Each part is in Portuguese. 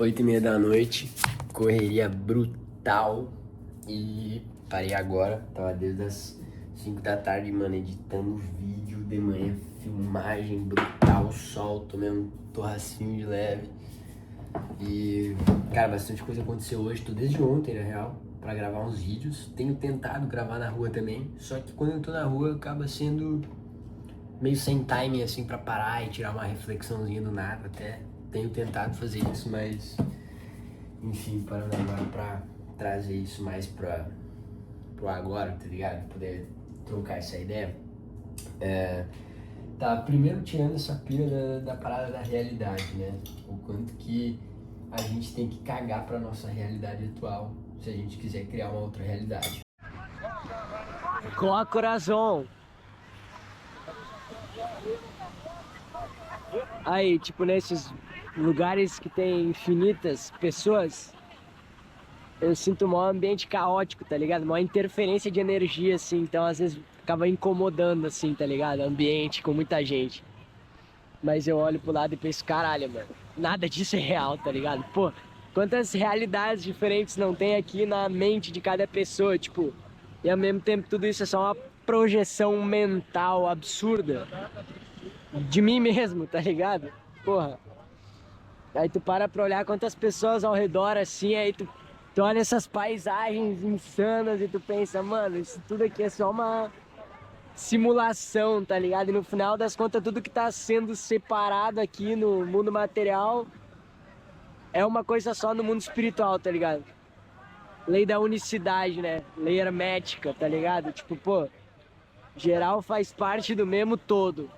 8h30 da noite, correria brutal e parei agora, tava desde as 5 da tarde, mano, editando vídeo de manhã, filmagem brutal, sol, tomei um torracinho de leve e, cara, bastante coisa aconteceu hoje, tô desde ontem, na real, pra gravar uns vídeos, tenho tentado gravar na rua também, só que quando eu tô na rua acaba sendo meio sem timing, assim, pra parar e tirar uma reflexãozinha do nada, até tenho tentado fazer isso, mas enfim, parando agora pra trazer isso mais pro agora, tá ligado? Poder trocar essa ideia. Tá, primeiro tirando essa pira da parada da realidade, né? O quanto que a gente tem que cagar pra nossa realidade atual, se a gente quiser criar uma outra realidade. Com a coração. Aí, tipo, nesses lugares que tem infinitas pessoas, eu sinto um ambiente caótico, tá ligado? Uma interferência de energia, assim, então às vezes acaba incomodando, assim, tá ligado? Ambiente com muita gente. Mas eu olho pro lado e penso, caralho, mano, nada disso é real, tá ligado? Pô, quantas realidades diferentes não tem aqui na mente de cada pessoa, tipo, e ao mesmo tempo tudo isso é só uma projeção mental absurda de mim mesmo, tá ligado? Porra. Aí tu para pra olhar quantas pessoas ao redor assim, aí tu olha essas paisagens insanas e tu pensa, mano, isso tudo aqui é só uma simulação, tá ligado? E no final das contas, tudo que tá sendo separado aqui no mundo material é uma coisa só no mundo espiritual, tá ligado? Lei da unicidade, né? Lei hermética, tá ligado? Tipo, pô, geral faz parte do mesmo todo,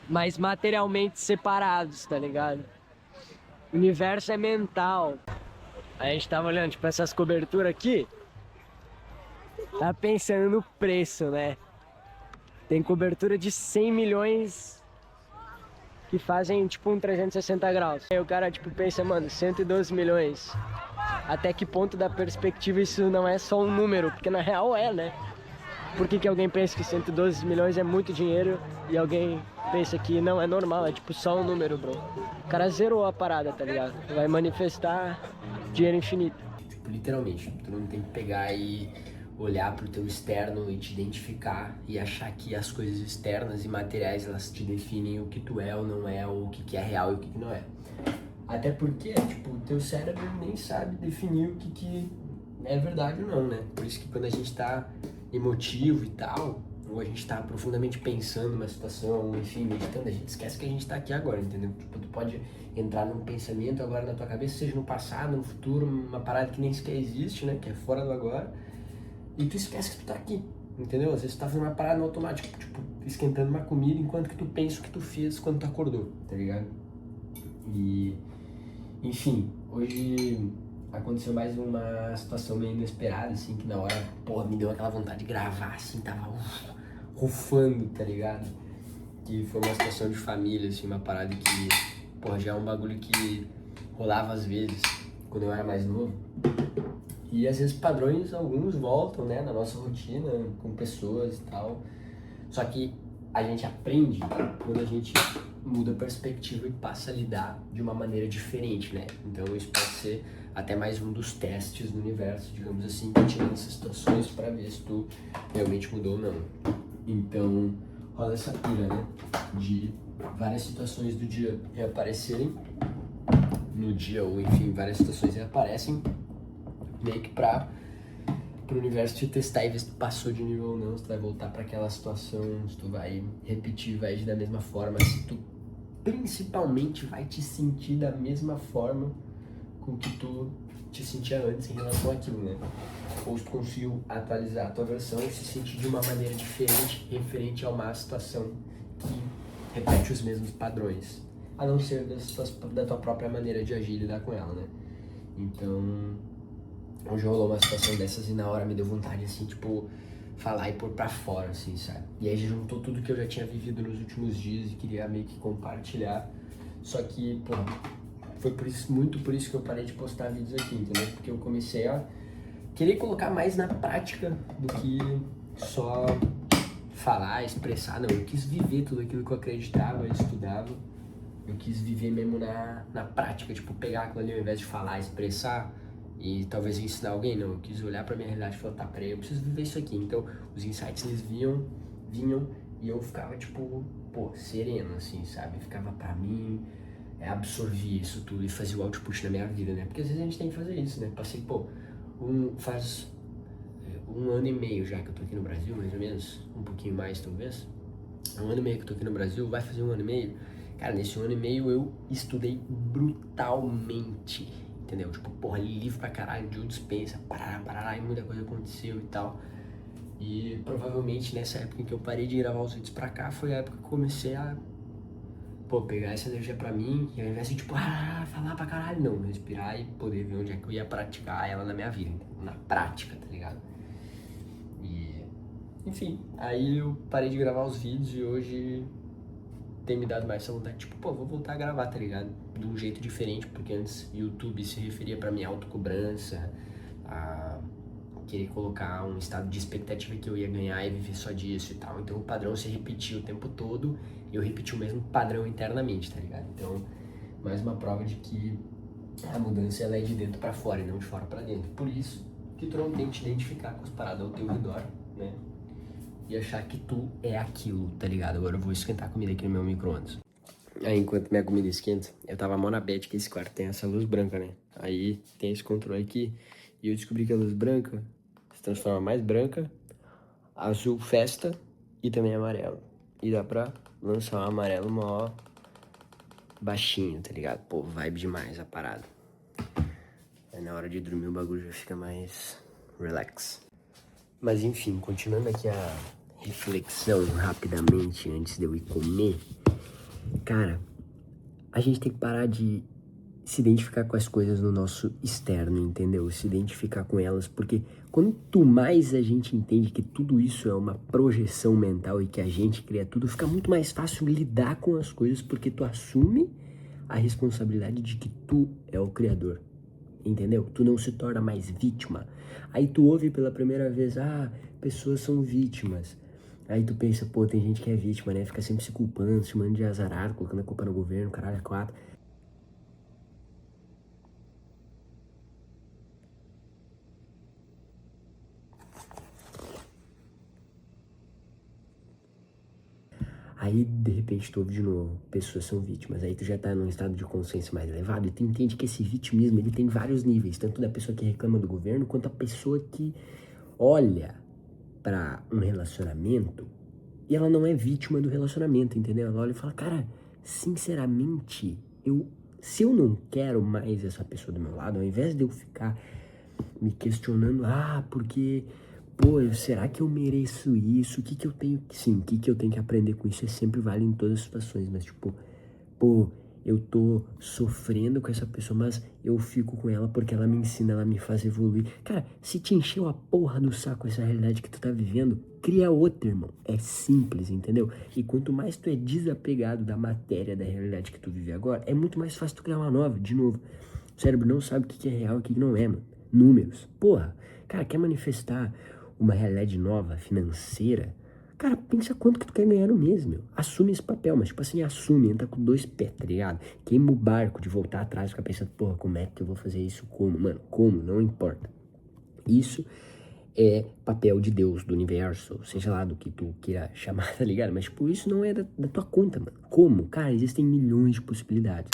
mas materialmente separados, tá ligado? O universo é mental. A gente tava olhando, tipo, essas coberturas aqui, tá pensando no preço, né? Tem cobertura de 100 milhões que fazem, tipo, um 360 graus. Aí o cara, tipo, pensa, mano, 112 milhões. Até que ponto da perspectiva isso não é só um número? Porque na real é, né? Por que alguém pensa que 112 milhões é muito dinheiro e alguém pensa que não, é normal, é tipo só um número, bro? O cara zerou a parada, tá ligado? Vai manifestar dinheiro infinito. Tipo, literalmente, tu não tem que pegar e olhar pro teu externo e te identificar e achar que as coisas externas e materiais elas te definem o que tu é ou não é, ou o que é real e o que não é. Até porque, tipo, o teu cérebro nem sabe definir o que é verdade ou não, né? Por isso que quando a gente tá emotivo e tal, ou a gente tá profundamente pensando numa situação, enfim, meditando, a gente esquece que a gente tá aqui agora, entendeu? Tipo, tu pode entrar num pensamento agora na tua cabeça, seja no passado, no futuro, uma parada que nem sequer existe, né? Que é fora do agora, e tu esquece que tu tá aqui, entendeu? Às vezes tu tá fazendo uma parada no automático, tipo, esquentando uma comida enquanto que tu pensa o que tu fez quando tu acordou, tá ligado? E, enfim, hoje aconteceu mais uma situação meio inesperada, assim, que na hora, porra, me deu aquela vontade de gravar, assim, tava rufando, tá ligado? Que foi uma situação de família, assim, uma parada que, porra, já é um bagulho que rolava às vezes, quando eu era mais novo. E às vezes padrões, alguns voltam, né, na nossa rotina, com pessoas e tal. Só que a gente aprende quando a gente muda a perspectiva e passa a lidar de uma maneira diferente, né? Então isso pode ser até mais um dos testes do universo, digamos assim, que tira essas situações para ver se tu realmente mudou ou não. Então rola essa pira, né? De várias situações do dia reaparecerem no dia, ou enfim, várias situações reaparecem meio que para o universo te testar e ver se tu passou de nível ou não, se tu vai voltar para aquela situação, se tu vai repetir, vai agir da mesma forma, se tu principalmente vai te sentir da mesma forma com que tu te sentia antes em relação àquilo, né? Ou se tu conseguiu atualizar a tua versão e se sentir de uma maneira diferente referente a uma situação que repete os mesmos padrões, a não ser da tua própria maneira de agir e lidar com ela, né? Então, hoje rolou uma situação dessas e na hora me deu vontade, assim, tipo, falar e pôr pra fora, assim, sabe? E aí juntou tudo que eu já tinha vivido nos últimos dias e queria meio que compartilhar. Só que, pô, foi muito por isso que eu parei de postar vídeos aqui, entendeu? Porque eu comecei a querer colocar mais na prática do que só falar, expressar. Não, eu quis viver tudo aquilo que eu acreditava, estudava eu quis viver mesmo na prática, tipo, pegar aquilo ali ao invés de falar, expressar e talvez ensinar alguém, não. Eu quis olhar pra minha realidade e falar, tá, peraí, eu preciso viver isso aqui. Então, os insights, eles vinham e eu ficava, tipo, pô, sereno, assim, sabe? Ficava pra mim, absorvia isso tudo e fazia o output na minha vida, né? Porque às vezes a gente tem que fazer isso, né? Passei, pô, faz 1 ano e meio já que eu tô aqui no Brasil, mais ou menos, um pouquinho mais, talvez. 1 ano e meio que eu tô aqui no Brasil, vai fazer 1 ano e meio. Cara, nesse 1 ano e meio eu estudei brutalmente, entendeu? Tipo, porra, livro pra caralho, de dispensa, parará, e muita coisa aconteceu e tal. E provavelmente nessa época em que eu parei de gravar os vídeos pra cá, foi a época que eu comecei a, pô, pegar essa energia pra mim, e ao invés de, tipo, falar pra caralho, não, respirar e poder ver onde é que eu ia praticar ela na minha vida, entendeu? Na prática, tá ligado? E, enfim, aí eu parei de gravar os vídeos e hoje tem me dado mais essa vontade, tipo, pô, vou voltar a gravar, tá ligado? De um jeito diferente, porque antes YouTube se referia pra minha autocobrança, a querer colocar um estado de expectativa que eu ia ganhar e viver só disso e tal. Então o padrão se repetia o tempo todo e eu repeti o mesmo padrão internamente, tá ligado? Então, mais uma prova de que a mudança ela é de dentro pra fora e não de fora pra dentro. Por isso que tu não tem que te identificar com as paradas ao teu redor, né? E achar que tu é aquilo, tá ligado? Agora eu vou esquentar a comida aqui no meu micro-ondas. Aí, enquanto minha comida esquenta, eu tava mó na bad que esse quarto tem essa luz branca, né? Aí tem esse controle aqui e eu descobri que a luz branca se transforma mais branca, azul festa e também amarelo. E dá pra lançar um amarelo mó baixinho, tá ligado? Pô, vibe demais a parada. Aí na hora de dormir o bagulho já fica mais relax. Mas enfim, continuando aqui a reflexão rapidamente antes de eu ir comer. Cara, a gente tem que parar de se identificar com as coisas no nosso externo, entendeu? Se identificar com elas, porque quanto mais a gente entende que tudo isso é uma projeção mental e que a gente cria tudo, fica muito mais fácil lidar com as coisas, porque tu assume a responsabilidade de que tu é o criador, entendeu? Tu não se torna mais vítima. Aí tu ouve pela primeira vez, pessoas são vítimas. Aí tu pensa, pô, tem gente que é vítima, né? Fica sempre se culpando, se chamando de azarado, colocando a culpa no governo, caralho, é quatro. Aí, de repente, tu ouve de novo, pessoas são vítimas. Aí tu já tá num estado de consciência mais elevado e tu entende que esse vitimismo, ele tem vários níveis. Tanto da pessoa que reclama do governo, quanto a pessoa que olha pra um relacionamento e ela não é vítima do relacionamento, entendeu? Ela olha e fala, cara, sinceramente, se eu não quero mais essa pessoa do meu lado, ao invés de eu ficar me questionando, porque, pô, será que eu mereço isso? O que que eu tenho que, sim, o que que eu tenho que aprender com isso? É sempre vale em todas as situações, mas tipo, pô, eu tô sofrendo com essa pessoa, mas eu fico com ela porque ela me ensina, ela me faz evoluir. Cara, se te encheu a porra do saco essa realidade que tu tá vivendo, cria outra, irmão. É simples, entendeu? E quanto mais tu é desapegado da matéria, da realidade que tu vive agora, é muito mais fácil tu criar uma nova, de novo. O cérebro não sabe o que que é real e o que que não é, mano. Números. Porra, cara, quer manifestar uma realidade nova, financeira? Cara, pensa quanto que tu quer ganhar no mês, meu. Assume esse papel, mas tipo assim, assume, entra com 2 pés, tá ligado? Queima o barco de voltar atrás e ficar pensando, porra, como é que eu vou fazer isso? Como? Mano, como? Não importa. Isso é papel de Deus, do universo, seja lá do que tu queira chamar, tá ligado? Mas tipo, isso não é da tua conta, mano. Como? Cara, existem milhões de possibilidades.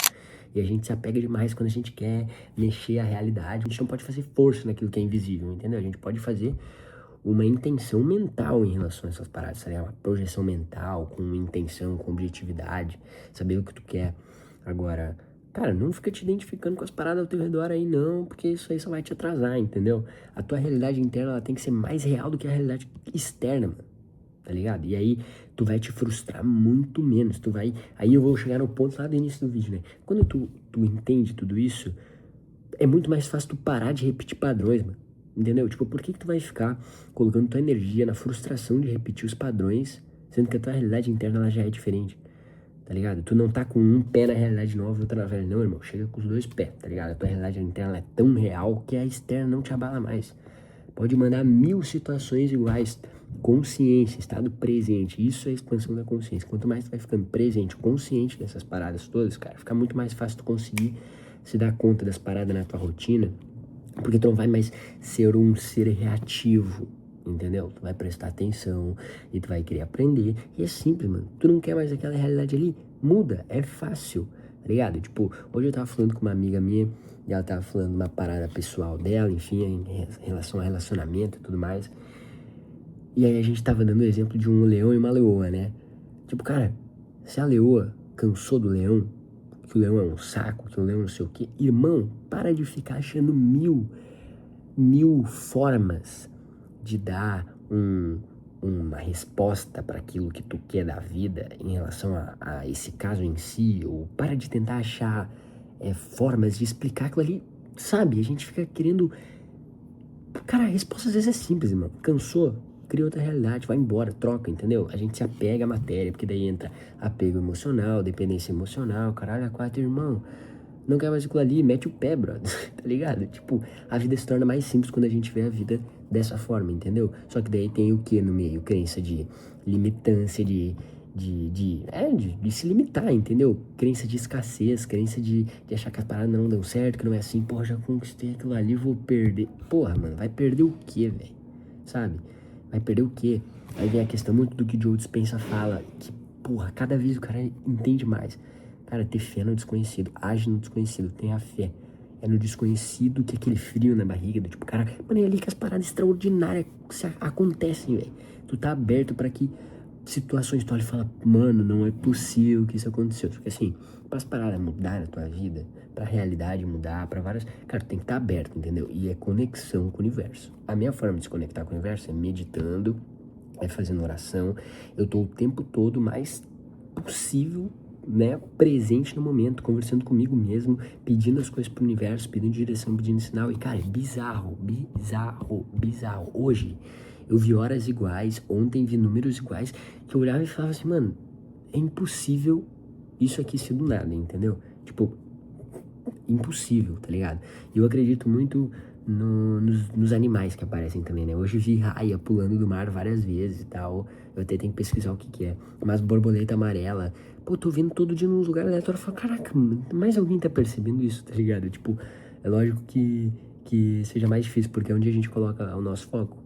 E a gente se apega demais quando a gente quer mexer a realidade. A gente não pode fazer força naquilo que é invisível, entendeu? A gente pode fazer uma intenção mental em relação a essas paradas, sabe? Uma projeção mental, com intenção, com objetividade, saber o que tu quer. Agora, cara, não fica te identificando com as paradas ao teu redor aí não, porque isso aí só vai te atrasar, entendeu? A tua realidade interna, ela tem que ser mais real do que a realidade externa, mano. Tá ligado? E aí, tu vai te frustrar muito menos, Aí eu vou chegar no ponto lá do início do vídeo, né? Quando tu entende tudo isso, é muito mais fácil tu parar de repetir padrões, mano. Entendeu? Tipo, por que tu vai ficar colocando tua energia na frustração de repetir os padrões, sendo que a tua realidade interna ela já é diferente, tá ligado? Tu não tá com um pé na realidade nova e outro na velha, não, irmão. Chega com os 2 pés, tá ligado? A tua realidade interna é tão real que a externa não te abala mais. Pode mandar 1000 situações iguais, Consciência, estado presente, isso é a expansão da consciência. Quanto mais tu vai ficando presente, consciente dessas paradas todas, cara, fica muito mais fácil tu conseguir se dar conta das paradas na tua rotina, porque tu não vai mais ser um ser reativo, entendeu? Tu vai prestar atenção e tu vai querer aprender, e é simples, mano. Tu não quer mais aquela realidade ali? Muda, é fácil, tá ligado? Tipo, hoje eu tava falando com uma amiga minha, e ela tava falando uma parada pessoal dela, enfim, em relação a relacionamento e tudo mais. E aí a gente tava dando o exemplo de um leão e uma leoa, né? Tipo, cara, se a leoa cansou do leão, que o leão é um saco, que o leão não sei o quê, irmão, para de ficar achando mil formas de dar uma resposta para aquilo que tu quer da vida em relação a esse caso em si, ou para de tentar achar formas de explicar aquilo ali, sabe? A gente fica querendo... Cara, a resposta às vezes é simples, irmão. Cansou? Cria outra realidade, vai embora, troca, entendeu? A gente se apega à matéria, porque daí entra apego emocional, dependência emocional, caralho, a quatro, irmão. Não quer mais aquilo ali, mete o pé, brother, tá ligado? Tipo, a vida se torna mais simples quando a gente vê a vida dessa forma, entendeu? Só que daí tem o que no meio? Crença de limitância, de se limitar, entendeu? Crença de escassez, crença de achar que as paradas não dão certo, que não é assim, porra, já conquistei aquilo ali, vou perder. Porra, mano, vai perder o quê, velho? Sabe? Vai perder o quê? Aí vem a questão muito do que o Joe Dispenza fala, que, porra, cada vez o cara entende mais. Cara, ter fé no desconhecido, age no desconhecido, tenha fé. É no desconhecido que aquele frio na barriga, do tipo, cara, mano, é ali que as paradas extraordinárias acontecem, velho. Tu tá aberto pra que situações tu olha e fala, mano, não é possível que isso aconteceu. Porque assim, para as paradas mudar na tua vida, pra realidade mudar, pra várias... Cara, tu tem que estar aberto, entendeu? E é conexão com o universo. A minha forma de se conectar com o universo é meditando, é fazendo oração. Eu tô o tempo todo mais possível, né, presente no momento, conversando comigo mesmo, pedindo as coisas pro universo, pedindo direção, pedindo sinal. E, cara, é bizarro. Hoje, eu vi horas iguais, ontem vi números iguais, que eu olhava e falava assim, mano, é impossível isso aqui ser do nada, entendeu? Tipo, impossível, tá ligado? E eu acredito muito nos animais que aparecem também, né? Hoje vi raia pulando do mar várias vezes e tal. Eu até tenho que pesquisar o que é. Mas borboleta amarela. Pô, tô vendo todo dia num lugar aleatório e falo, caraca, mais alguém tá percebendo isso, tá ligado? Tipo, é lógico que seja mais difícil, porque é onde a gente coloca o nosso foco,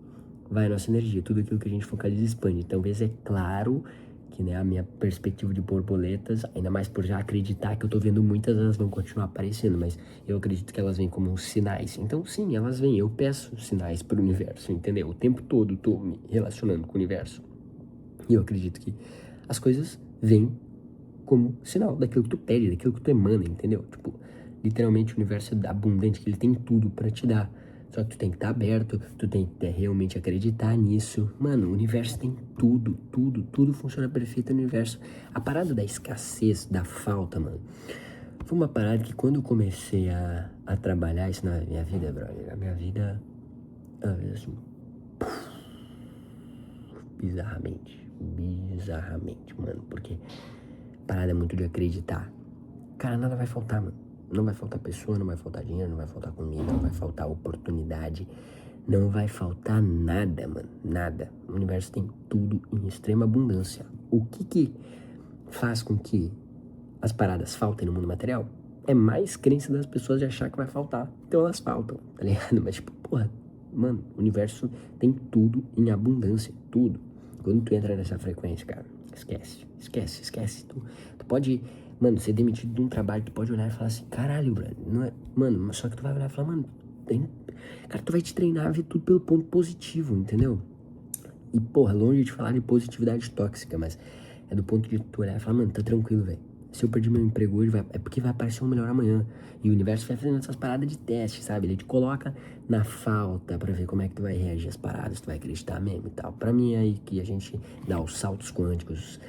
vai a nossa energia, tudo aquilo que a gente focaliza expande. Talvez é claro que, né, a minha perspectiva de borboletas, ainda mais por já acreditar que eu tô vendo muitas, elas vão continuar aparecendo, mas eu acredito que elas vêm como sinais. Então, sim, elas vêm, eu peço sinais pro universo, entendeu? O tempo todo tô me relacionando com o universo. E eu acredito que as coisas vêm como sinal daquilo que tu pede, daquilo que tu emana, entendeu? Tipo, literalmente o universo é abundante, que ele tem tudo pra te dar. Só que tu tem que estar aberto, tu tem que realmente acreditar nisso. Mano, o universo tem tudo funciona perfeito no universo. A parada da escassez, da falta, mano, foi uma parada que quando eu comecei a trabalhar isso na minha vida, brother, a minha vida assim, bizarramente, mano, porque parada é muito de acreditar. Cara, nada vai faltar, mano. Não vai faltar pessoa, não vai faltar dinheiro, não vai faltar comida, não vai faltar oportunidade, não vai faltar nada, mano, nada. O universo tem tudo em extrema abundância. O que faz com que as paradas faltem no mundo material? É mais crença das pessoas de achar que vai faltar. Então elas faltam, tá ligado? Mas tipo, porra, mano, o universo tem tudo em abundância, tudo. Quando tu entra nessa frequência, cara, esquece. Tu pode, mano, ser demitido de um trabalho, tu pode olhar e falar assim, caralho, brother, não é, mano, só que tu vai olhar e falar, mano, cara, tu vai te treinar a ver tudo pelo ponto positivo, entendeu? E, porra, longe de falar de positividade tóxica, mas é do ponto de tu olhar e falar, mano, tá tranquilo, velho. Se eu perdi meu emprego hoje, é porque vai aparecer um melhor amanhã. E o universo vai fazendo essas paradas de teste, sabe? Ele te coloca na falta pra ver como é que tu vai reagir às paradas, tu vai acreditar mesmo e tal. Pra mim é aí que a gente dá os saltos quânticos.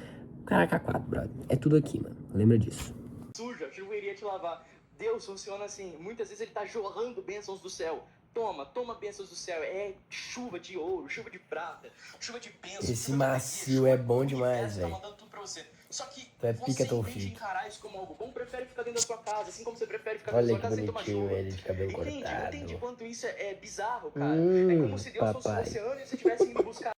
Caraca, 4, brother. É tudo aqui, mano. Lembra disso. Suja, chuveria te lavar. Deus funciona assim. Muitas vezes ele tá jorrando bênçãos do céu. Toma bênçãos do céu. É chuva de ouro, chuva de prata, chuva de bênçãos. Esse macio é bom demais, velho. Tá mandando tudo pra você. Só que Tu é você, pica, em vez de encarar isso como algo bom, prefere ficar dentro da sua casa, assim como você prefere ficar dentro da Olha sua que casa sem tomar bonitinho chuva. ele de cabelo cortado. Entende quanto isso é bizarro, cara? É como se Deus fosse o papai. oceano e você estivesse indo buscar